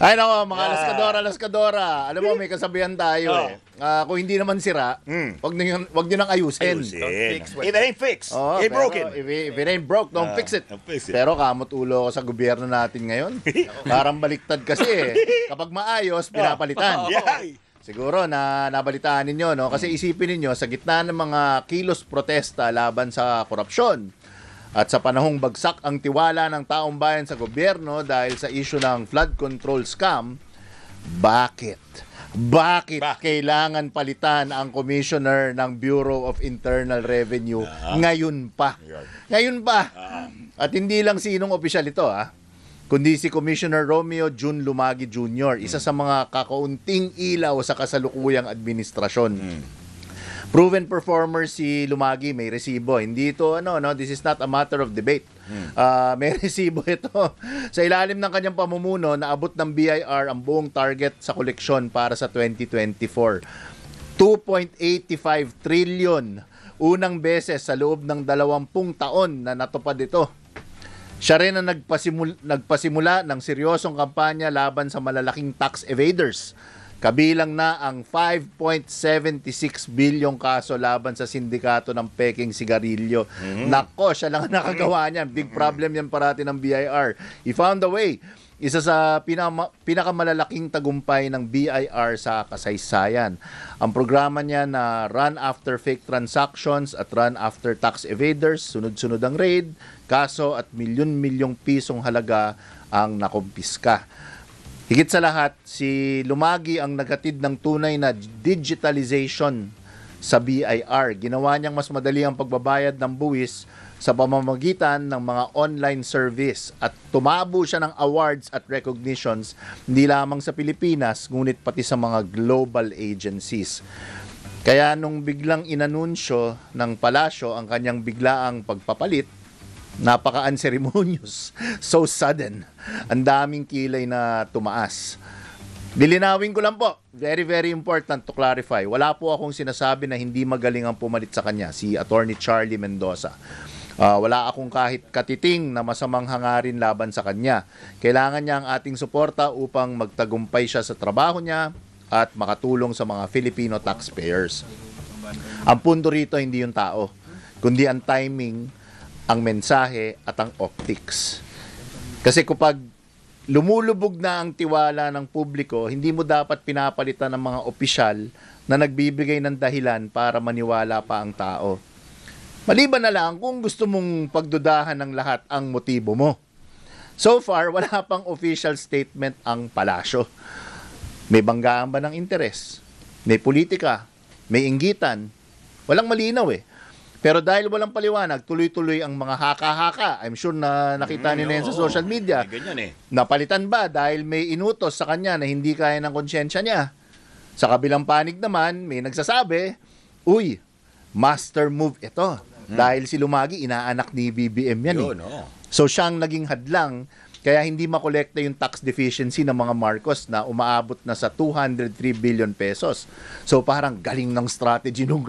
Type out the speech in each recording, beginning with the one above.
Ay nako, mga Laskadora. Alam mo, may kasabihan tayo kung hindi naman sira, wag nyo nang ayusin. If it ain't fixed, it broken. If it ain't broke, don't fix it. Don't fix it. Pero kamot ulo ko sa gobyerno natin ngayon. Parang baliktad kasi kapag maayos, pinapalitan. Siguro na nabalitaan ninyo, no? Kasi isipin ninyo, sa gitna ng mga kilos protesta laban sa korupsyon, at sa panahong bagsak ang tiwala ng taong bayan sa gobyerno dahil sa issue ng flood control scam, bakit kailangan palitan ang commissioner ng Bureau of Internal Revenue ngayon pa? At hindi lang sinong opisyal ito, kundi si Commissioner Romeo Jun Lumagi Jr., isa sa mga kakaunting ilaw sa kasalukuyang administrasyon. Proven performer si Lumagi, may resibo. Hindi ito, this is not a matter of debate. May resibo ito. Sa ilalim ng kanyang pamumuno, naabot ng BIR ang buong target sa koleksyon para sa 2024. 2.85 trillion. Unang beses sa loob ng 20 taon na natupad ito. Siya rin ang nagpasimula ng seryosong kampanya laban sa malalaking tax evaders. Kabilang na ang 5.76 bilyong kaso laban sa sindikato ng peking sigarilyo. Nako, siya lang ang nakagawa niyan. Big problem yan parati ng BIR. He found a way. Isa sa pinakamalalaking tagumpay ng BIR sa kasaysayan. Ang programa niya na Run After Fake Transactions at Run After Tax Evaders, sunod-sunod ang raid, kaso at milyon-milyong pisong halaga ang nakumpiska. Higit sa lahat, si Lumagi ang naghatid ng tunay na digitalization sa BIR. Ginawa niyang mas madali ang pagbabayad ng buwis sa pamamagitan ng mga online service at tumabo siya ng awards at recognitions hindi lamang sa Pilipinas ngunit pati sa mga global agencies. Kaya nung biglang inanunsyo ng palasyo ang kanyang biglaang pagpapalit, napaka-unceremonious, so sudden. Ang daming kilay na tumaas. Lilinawin ko lang po, very very important to clarify. Wala po akong sinasabi na hindi magaling ang pumalit sa kanya, si Attorney Charlie Mendoza. Wala akong kahit katiting na masamang hangarin laban sa kanya. Kailangan niya ang ating suporta upang magtagumpay siya sa trabaho niya at makatulong sa mga Filipino taxpayers. Ang punto rito hindi yung tao, kundi ang timing, ang mensahe at ang optics. Kasi kapag lumulubog na ang tiwala ng publiko, hindi mo dapat pinapalitan ng mga opisyal na nagbibigay ng dahilan para maniwala pa ang tao. Maliban na lang kung gusto mong pagdudahan ng lahat ang motibo mo. So far, wala pang official statement ang palasyo. May banggaan ba ng interes? May politika? May inggitan? Walang malinaw Pero dahil walang paliwanag, tuloy-tuloy ang mga haka-haka. I'm sure na nakita nila yan sa social media. Napalitan ba dahil may inutos sa kanya na hindi kaya ng konsyensya niya? Sa kabilang panig naman, may nagsasabi, uy, master move ito. Dahil si Lumagi, inaanak ni BBM yan So siyang naging hadlang, kaya hindi makolekta yung tax deficiency ng mga Marcos na umaabot na sa 203 billion pesos. So parang galing ng strategy nung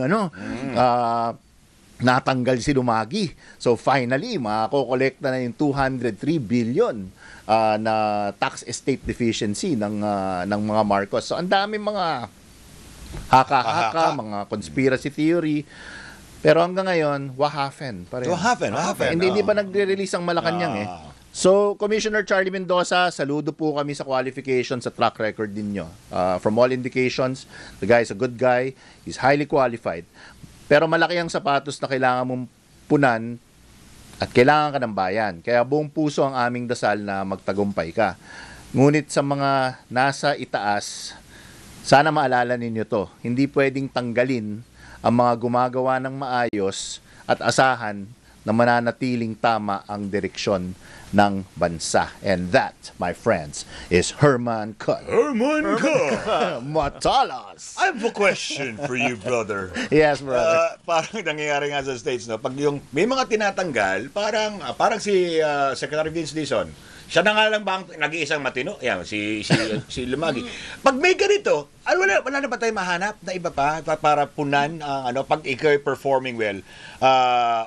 natanggal si Lumagi. So finally, makakolekta na yung 203 billion na tax estate deficiency ng mga Marcos. So ang dami mga haka-haka, mga conspiracy theory. Pero hanggang ngayon, what happened? Hindi pa nagre-release ang Malacanang So, Commissioner Charlie Mendoza, saludo po kami sa qualification sa track record ninyo. From all indications, the guy is a good guy. He's highly qualified. Pero malaki ang sapatos na kailangan mong punan at kailangan ka ng bayan. Kaya buong puso ang aming dasal na magtagumpay ka. Ngunit sa mga nasa itaas, sana maalala ninyo to. Hindi pwedeng tanggalin ang mga gumagawa ng maayos at asahan na mananatiling tama ang direksyon ng bansa. And that, my friends, is Herman Cut. Matalas. I have a question for you, brother. Yes, brother. Parang nangyayari nga sa States, pag yung may mga tinatanggal, parang si Secretary Vince Dizon, siya na nga lang ba ang nag-iisang matino? Yan, si Lumagi. Pag may ganito, wala na ba tayo mahanap na iba pa para punan pag ikaw performing well?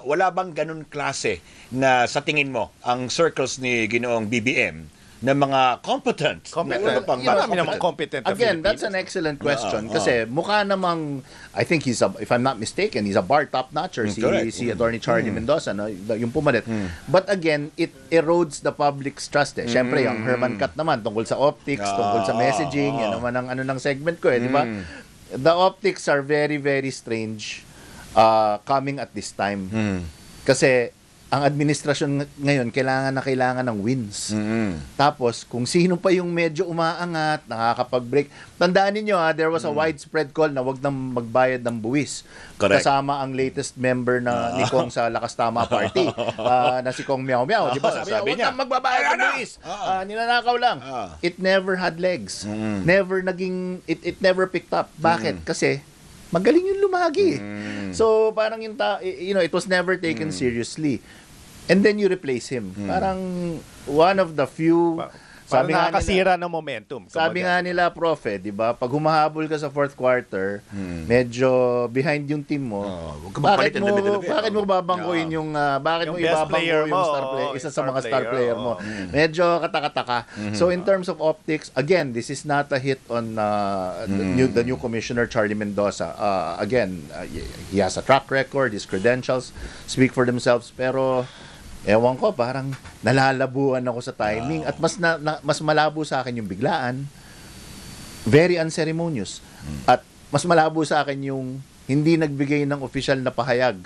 Wala bang ganun klase na sa tingin mo ang circles ni Ginoong BBM ng mga competent. Competent. Na- pang- Marami namang competent na Again, Filipinos. that's an excellent question. Oo. Kasi mukha namang, I think if I'm not mistaken, he's a bar top-notcher, Correct. si Attorney Charlie Mendoza, no? Yung pumalit. But again, it erodes the public's trust. Siyempre, yung Herman Cut naman, tungkol sa optics, tungkol sa messaging, yan naman ang ng segment ko, di ba? The optics are very, very strange coming at this time. Kasi, ang administrasyon ngayon, kailangan ng wins. Tapos, kung sino pa yung medyo umaangat, nakakapag-break. Tandaan niyo there was a widespread call na wag nang magbayad ng buwis. Correct. Kasama ang latest member ni Kong sa Lakas Tama Party, na si Kong Miao Miao. Di ba? Sabi Sabi niya, niya, wag nang magbabayad ng buwis. Ninanakaw lang. It never had legs. It never picked up. Bakit? Kasi, magaling yung lumagi. So, parang it was never taken seriously. And then you replace him. Parang one of the few... Parang nga nila- nakakasira ng momentum. sabi nga nila, prof, di ba? Pag humahabol ka sa fourth quarter, medyo behind yung team mo. Huwag ka magpalit ng dami-dami. Bakit mo babangkuin yung bakit Yung mo best ibabangko player yung mo, star player, isa sa mga star player mo. oo. Medyo kataka-taka. So in terms of optics, again, this is not a hit on the new commissioner Charlie Mendoza. Again, he has a track record, his credentials speak for themselves, pero ewan ko, parang nalalabuan ako sa timing at mas malabo sa akin yung biglaan. Very unceremonious. At mas malabo sa akin yung hindi nagbigay ng official na pahayag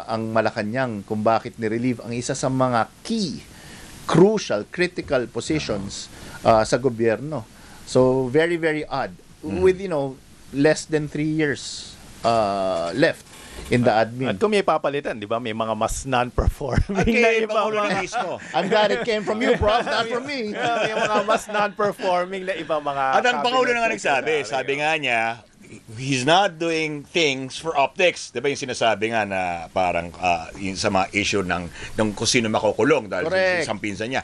ang Malacanang kung bakit ni-relieve ang isa sa mga key, crucial, critical positions sa gobyerno. So, very, very odd. With, less than 3 years left in the admin. At kung may papalitan, di ba, may mga mas non-performing na Okay, iba Pangulo na mga... mismo. I'm glad it came from you, Prof, not from me. May mga mas non-performing na iba mga... At ang Pangulo na nga cabinet nagsabi, secretary. sabi nga niya, he's not doing things for optics. Di ba yung sinasabi nga na parang yung sa mga issue ng kung sino makukulong dahil Correct. sa isang pinsan niya.